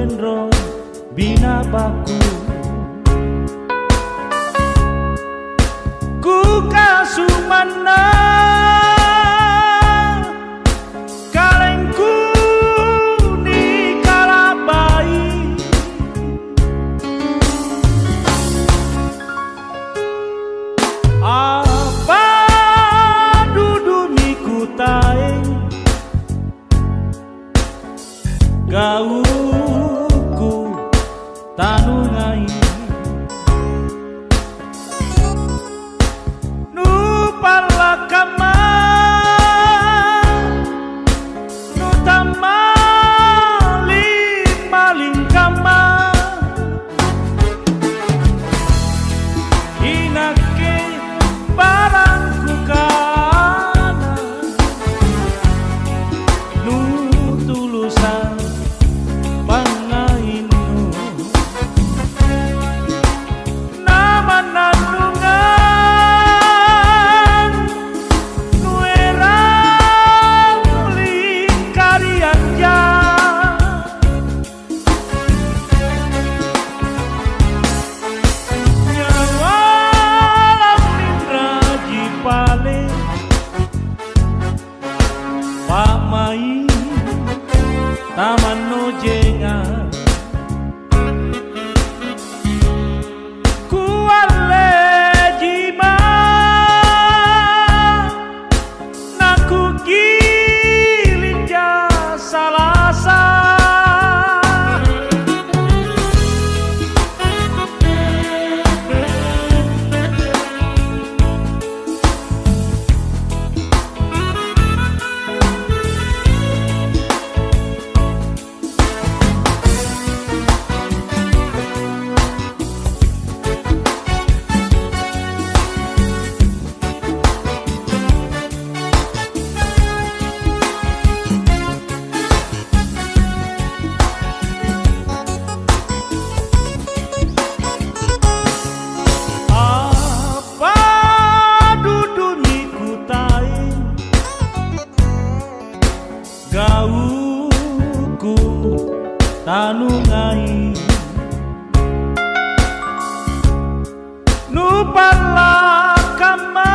Surendro bina baku ku kasumana kalengku ni kalabai apa dudu miku taeng gauku tanungai nu palakama nu tamali maling kama inake barangku kana nu tulusan Pak Mai Taman Nojengan Kuale Jima Naku Gilinja Salasa gauku tanungai nu palakama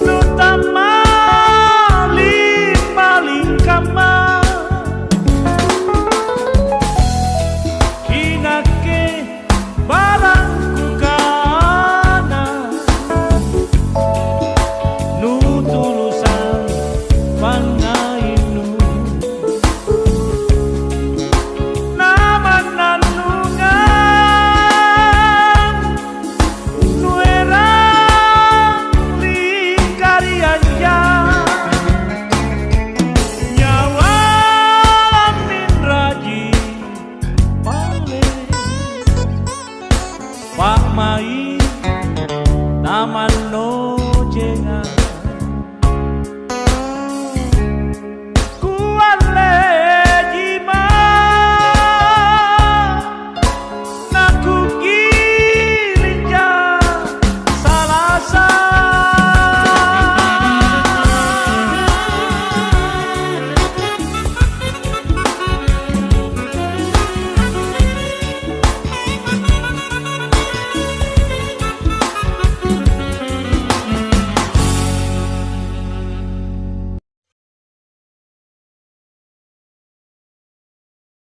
nu tamali maling kama inake barangku kana nu tulusan pangainu nama nanungan nuera lingkarianja nyawa min raji pale Pak Mai Taman